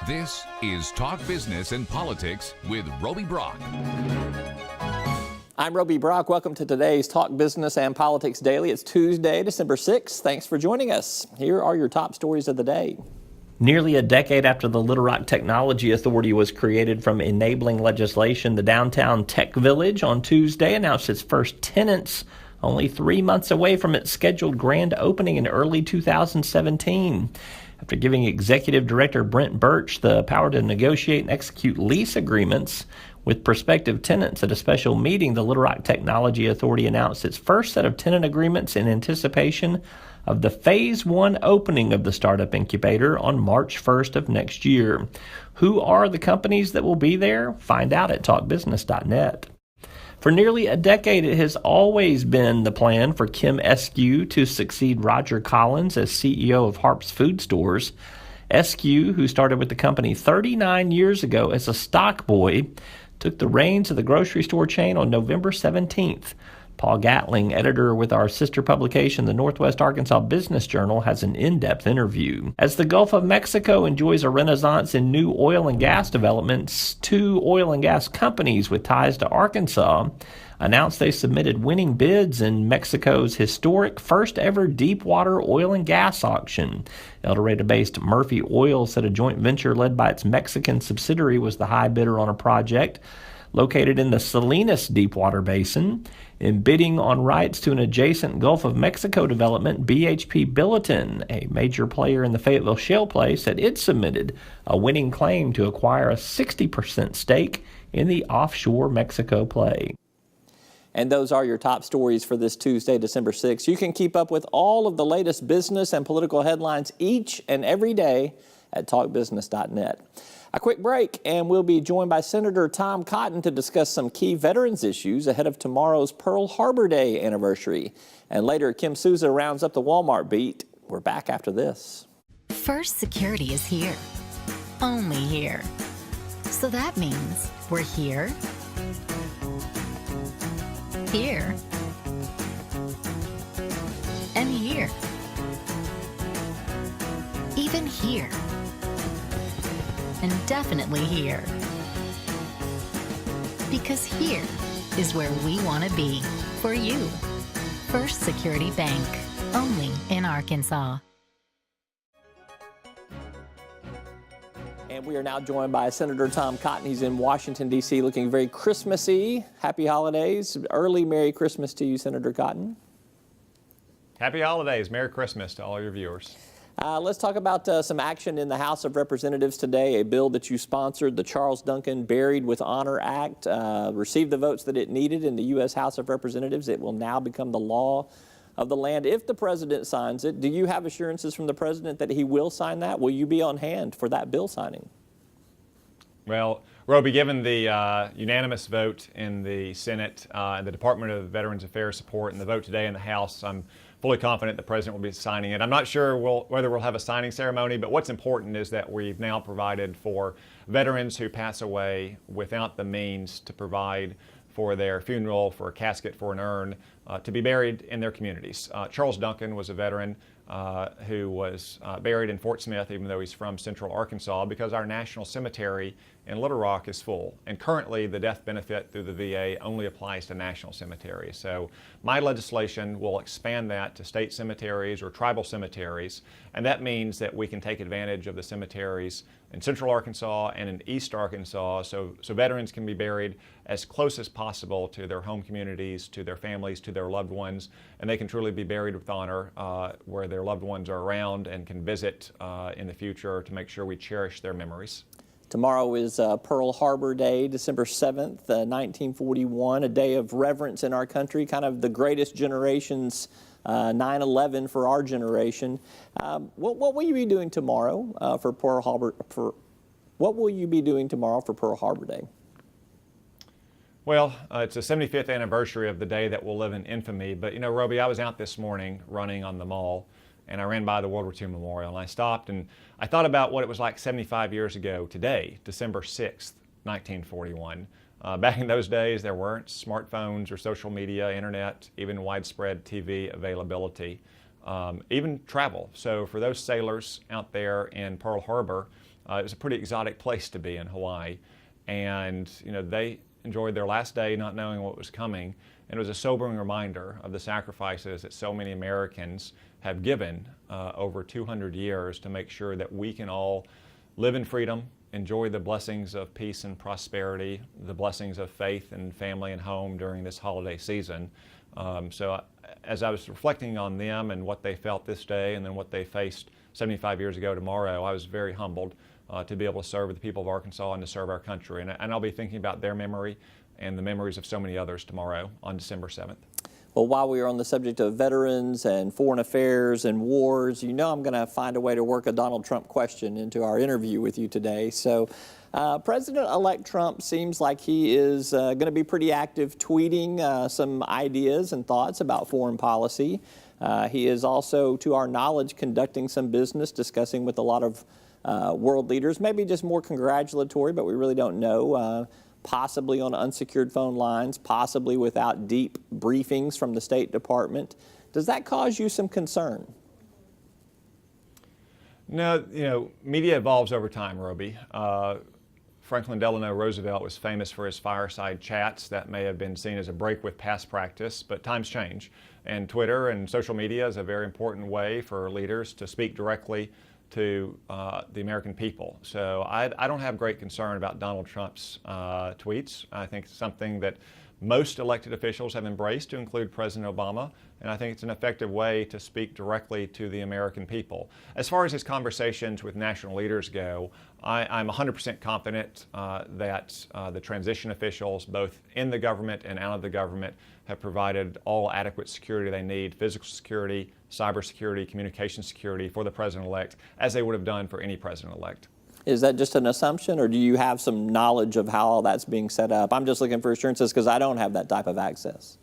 This is Talk Business and Politics with Roby Brock. I'm Roby Brock. Welcome to today's Talk Business and Politics Daily. It's Tuesday, December 6th. Thanks for joining us. Here are your top stories of the day. Nearly a decade after the Little Rock Technology Authority was created from enabling legislation, the downtown Tech Village on Tuesday announced its first tenants, only 3 months away from its scheduled grand opening in early 2017. After giving Executive Director Brent Birch the power to negotiate and execute lease agreements with prospective tenants at a special meeting, the Little Rock Technology Authority announced its first set of tenant agreements in anticipation of the Phase 1 opening of the startup incubator on March 1st of next year. Who are the companies that will be there? Find out at talkbusiness.net. For nearly a decade, it has always been the plan for Kim Eskew to succeed Roger Collins as CEO of Harp's Food Stores. Eskew, who started with the company 39 years ago as a stock boy, took the reins of the grocery store chain on November 17th. Paul Gatling, editor with our sister publication, the Northwest Arkansas Business Journal, has an in-depth interview. As the Gulf of Mexico enjoys a renaissance in new oil and gas developments, two oil and gas companies with ties to Arkansas announced they submitted winning bids in Mexico's historic first-ever deep-water oil and gas auction. El Dorado-based Murphy Oil said a joint venture led by its Mexican subsidiary was the high bidder on a project located in the Salinas Deepwater Basin. In bidding on rights to an adjacent Gulf of Mexico development, BHP Billiton, a major player in the Fayetteville shale play, said it submitted a winning claim to acquire a 60% stake in the offshore Mexico play. And those are your top stories for this Tuesday, December 6th. You can keep up with all of the latest business and political headlines each and every day at talkbusiness.net. A quick break, and we'll be joined by Senator Tom Cotton to discuss some key veterans issues ahead of tomorrow's Pearl Harbor Day anniversary. And later, Kim Souza rounds up the Walmart beat. We're back after this. First Security is here. Only here. So that means we're here, here, and here. Even here. And definitely here. Because here is where we want to be for you. First Security Bank, only in Arkansas. And we are now joined by Senator Tom Cotton. He's in Washington, D.C., looking very Christmassy. Happy holidays. Early Merry Christmas to you, Senator Cotton. Happy holidays. Merry Christmas to all your viewers. Let's talk about some action in the House of Representatives today. A bill that you sponsored, the Charles Duncan Buried with Honor Act, received the votes that it needed in the U.S. House of Representatives. It will now become the law of the land if the president signs it. Do you have assurances from the president that he will sign that? Will you be on hand for that bill signing? Well, Roby, given the unanimous vote in the Senate and the Department of Veterans Affairs support and the vote today in the House, I'm fully confident the president will be signing it. I'm not sure whether we'll have a signing ceremony, but what's important is that we've now provided for veterans who pass away without the means to provide for their funeral, for a casket, for an urn, to be buried in their communities. Charles Duncan was a veteran who was buried in Fort Smith, even though he's from Central Arkansas, because our national cemetery in Little Rock is full. And currently, the death benefit through the VA only applies to national cemeteries. So my legislation will expand that to state cemeteries or tribal cemeteries. And that means that we can take advantage of the cemeteries in Central Arkansas and in East Arkansas so veterans can be buried as close as possible to their home communities, to their families, to their loved ones, and they can truly be buried with honor where their loved ones are around and can visit in the future to make sure we cherish their memories. Tomorrow is Pearl Harbor Day, December 7th, 1941, a day of reverence in our country, kind of the greatest generation's 9/11 for our generation. What will you be doing tomorrow for Pearl Harbor? What will you be doing tomorrow for Pearl Harbor Day? Well, it's the 75th anniversary of the day that will live in infamy. But, you know, Roby, I was out this morning running on the mall, and I ran by the World War II Memorial, and I stopped and I thought about what it was like 75 years ago today, December 6th, 1941. Back in those days, there weren't smartphones or social media, internet, even widespread TV availability. even travel. So for those sailors out there in Pearl Harbor, it was a pretty exotic place to be in Hawaii. And they enjoyed their last day not knowing what was coming. And it was a sobering reminder of the sacrifices that so many Americans have given over 200 years to make sure that we can all live in freedom, enjoy the blessings of peace and prosperity, the blessings of faith and family and home during this holiday season. So as I was reflecting on them and what they felt this day and then what they faced 75 years ago tomorrow, I was very humbled to be able to serve the people of Arkansas and to serve our country. And I'll be thinking about their memory and the memories of so many others tomorrow on December 7th. Well, while we are on the subject of veterans and foreign affairs and wars, I'm going to find a way to work a Donald Trump question into our interview with you today. So President-elect Trump seems like he is going to be pretty active tweeting some ideas and thoughts about foreign policy. He is also, to our knowledge, conducting some business, discussing with a lot of world leaders, maybe just more congratulatory, but we really don't know. Possibly on unsecured phone lines, possibly without deep briefings from the State Department. Does that cause you some concern? No, media evolves over time, Roby. Franklin Delano Roosevelt was famous for his fireside chats that may have been seen as a break with past practice, but times change. And Twitter and social media is a very important way for leaders to speak directly to the American people. So I don't have great concern about Donald Trump's tweets. I think it's something that most elected officials have embraced, to include President Obama, and I think it's an effective way to speak directly to the American people. As far as his conversations with national leaders go, I'm 100% confident that the transition officials, both in the government and out of the government, have provided all adequate security they need, physical security, cybersecurity, communication security for the president-elect, as they would have done for any president-elect. Is that just an assumption, or do you have some knowledge of how all that's being set up? I'm just looking for assurances because I don't have that type of access.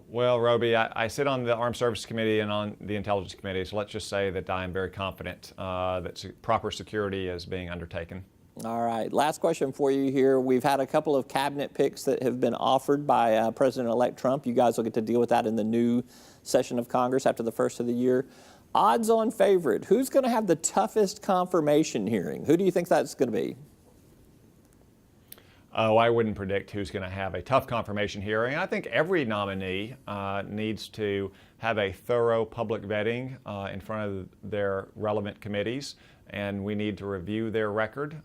Well, Roby, I sit on the Armed Services Committee and on the Intelligence Committee, so let's just say that I am very confident that proper security is being undertaken. All right. Last question for you here. We've had a couple of cabinet picks that have been offered by President-elect Trump. You guys will get to deal with that in the new session of Congress after the first of the year. Odds-on favorite. Who's going to have the toughest confirmation hearing? Who do you think that's going to be? Oh, I wouldn't predict who's going to have a tough confirmation hearing. I think every nominee needs to have a thorough public vetting in front of their relevant committees, and we need to review their record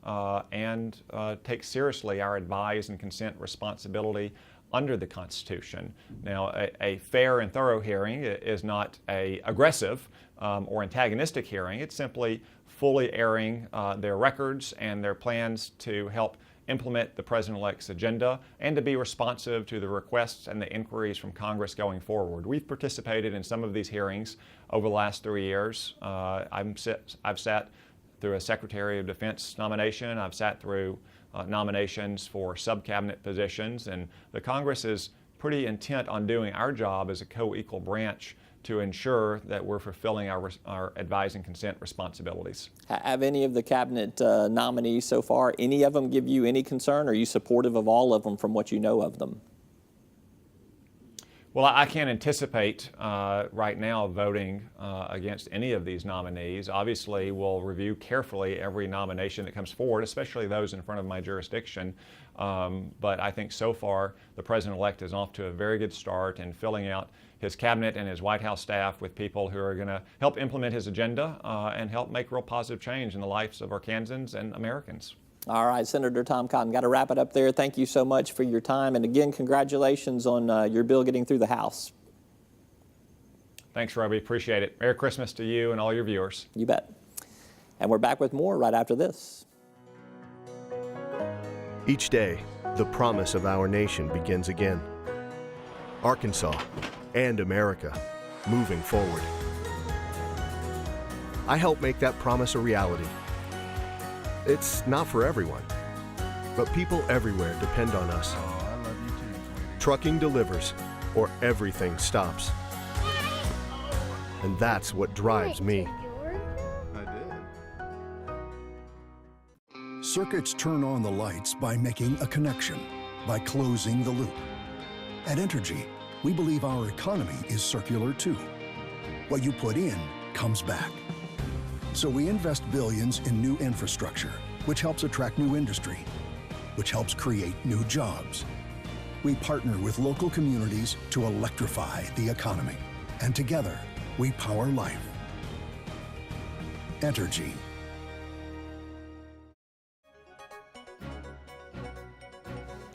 and take seriously our advise and consent responsibility under the Constitution. Now, a fair and thorough hearing is not an aggressive or antagonistic hearing. It's simply fully airing their records and their plans to help implement the President-elect's agenda and to be responsive to the requests and the inquiries from Congress going forward. We've participated in some of these hearings over the last 3 years. I've sat through a Secretary of Defense nomination. I've sat through nominations for sub-cabinet positions, and the Congress is pretty intent on doing our job as a co-equal branch to ensure that we're fulfilling our advise and consent responsibilities. Have any of the cabinet nominees so far, any of them give you any concern? Are you supportive of all of them from what you know of them? Well, I can't anticipate right now voting against any of these nominees. Obviously, we'll review carefully every nomination that comes forward, especially those in front of my jurisdiction. But I think so far the President-elect is off to a very good start in filling out his cabinet and his White House staff with people who are going to help implement his agenda and help make real positive change in the lives of Arkansans and Americans. All right, Senator Tom Cotton, got to wrap it up there. Thank you so much for your time. And again, congratulations on your bill getting through the House. Thanks, Roby. Appreciate it. Merry Christmas to you and all your viewers. You bet. And we're back with more right after this. Each day, the promise of our nation begins again. Arkansas and America, moving forward. I help make that promise a reality. It's not for everyone, but people everywhere depend on us. Oh, I love you too, sweetie. Trucking delivers, or everything stops. And that's what drives me. I did. Circuits turn on the lights by making a connection, by closing the loop. At Entergy, We believe our economy is circular too. What you put in comes back. So we invest billions in new infrastructure, which helps attract new industry, which helps create new jobs. We partner with local communities to electrify the economy. And together, we power life. Entergy.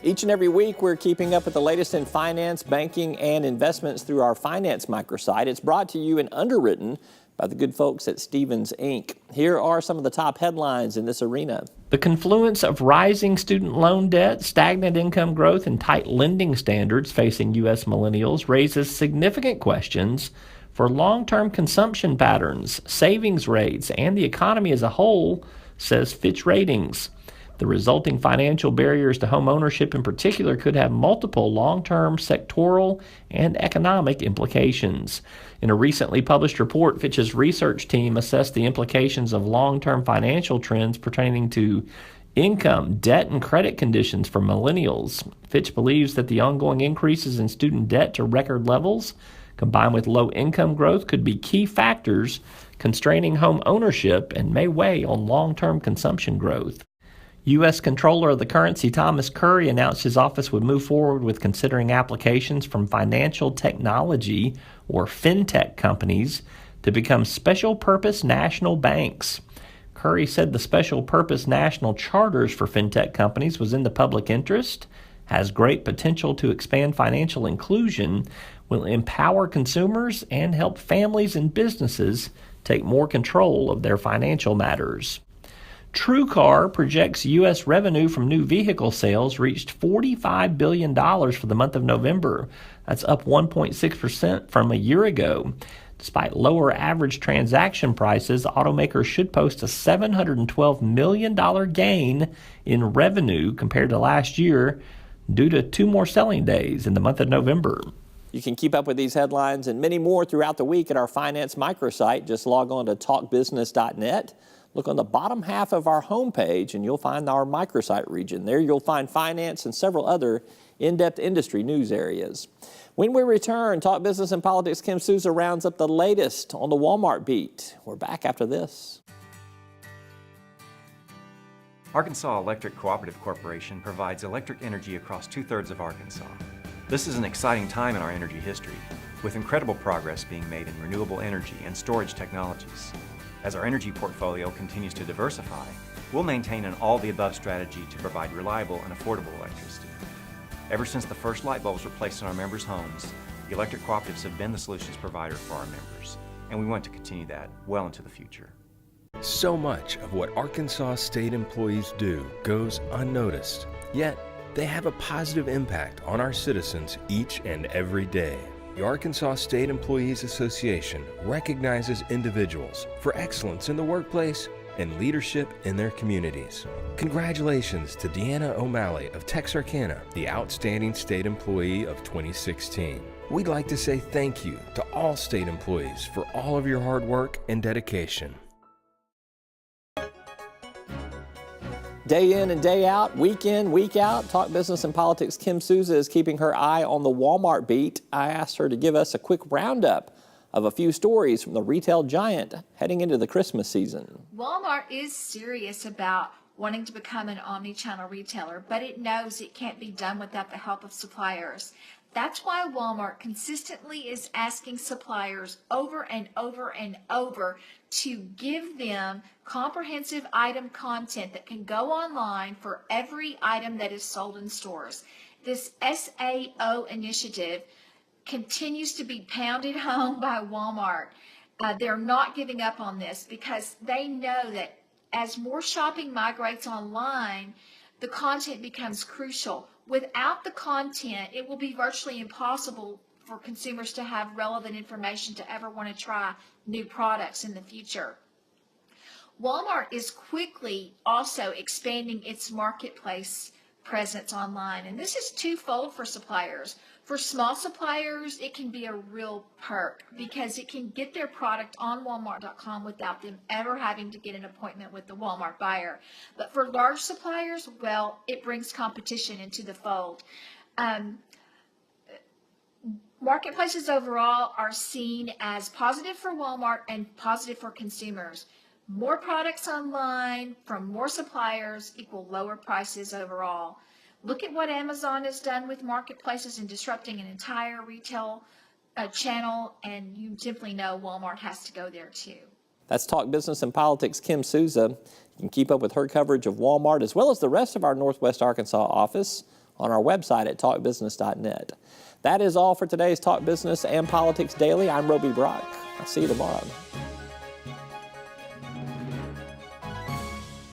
Each and every week, we're keeping up with the latest in finance, banking, and investments through our finance microsite. It's brought to you and underwritten by the good folks at Stephens Inc. Here are some of the top headlines in this arena. The confluence of rising student loan debt, stagnant income growth, and tight lending standards facing U.S. millennials raises significant questions for long-term consumption patterns, savings rates, and the economy as a whole, says Fitch Ratings. The resulting financial barriers to home ownership in particular could have multiple long-term sectoral and economic implications. In a recently published report, Fitch's research team assessed the implications of long-term financial trends pertaining to income, debt, and credit conditions for millennials. Fitch believes that the ongoing increases in student debt to record levels, combined with low income growth, could be key factors constraining home ownership and may weigh on long-term consumption growth. U.S. Comptroller of the Currency Thomas Curry announced his office would move forward with considering applications from financial technology or fintech companies to become special-purpose national banks. Curry said the special-purpose national charters for fintech companies was in the public interest, has great potential to expand financial inclusion, will empower consumers, and help families and businesses take more control of their financial matters. TrueCar projects U.S. revenue from new vehicle sales reached $45 billion for the month of November. That's up 1.6% from a year ago. Despite lower average transaction prices, automakers should post a $712 million gain in revenue compared to last year due to 2 more selling days in the month of November. You can keep up with these headlines and many more throughout the week at our finance microsite. Just log on to talkbusiness.net. Look on the bottom half of our homepage and you'll find our microsite region. There you'll find finance and several other in-depth industry news areas. When we return, Talk Business and Politics' Kim Souza rounds up the latest on the Walmart beat. We're back after this. Arkansas Electric Cooperative Corporation provides electric energy across 2/3 of Arkansas. This is an exciting time in our energy history, with incredible progress being made in renewable energy and storage technologies. As our energy portfolio continues to diversify, we'll maintain an all-the-above strategy to provide reliable and affordable electricity. Ever since the first light bulbs were placed in our members' homes, the electric cooperatives have been the solutions provider for our members, and we want to continue that well into the future. So much of what Arkansas state employees do goes unnoticed, yet they have a positive impact on our citizens each and every day. The Arkansas State Employees Association recognizes individuals for excellence in the workplace and leadership in their communities. Congratulations to Deanna O'Malley of Texarkana, the Outstanding State Employee of 2016. We'd like to say thank you to all state employees for all of your hard work and dedication. Day in and day out, week in, week out, Talk Business and Politics' Kim Souza is keeping her eye on the Walmart beat. I asked her to give us a quick roundup of a few stories from the retail giant heading into the Christmas season. Walmart is serious about wanting to become an omni-channel retailer, but it knows it can't be done without the help of suppliers. That's why Walmart consistently is asking suppliers over and over and over to give them comprehensive item content that can go online for every item that is sold in stores. This SAO initiative continues to be pounded home by Walmart. They're not giving up on this because they know that as more shopping migrates online, the content becomes crucial. Without the content, it will be virtually impossible for consumers to have relevant information to ever want to try new products in the future. Walmart is quickly also expanding its marketplace presence online, and this is twofold for suppliers. For small suppliers, it can be a real perk because it can get their product on Walmart.com without them ever having to get an appointment with the Walmart buyer. But for large suppliers, well, it brings competition into the fold. Marketplaces overall are seen as positive for Walmart and positive for consumers. More products online from more suppliers equal lower prices overall. Look at what Amazon has done with marketplaces and disrupting an entire retail channel, and you simply know Walmart has to go there too. That's Talk Business and Politics' Kim Souza. You can keep up with her coverage of Walmart as well as the rest of our Northwest Arkansas office on our website at talkbusiness.net. That is all for today's Talk Business and Politics Daily. I'm Roby Brock. I'll see you tomorrow.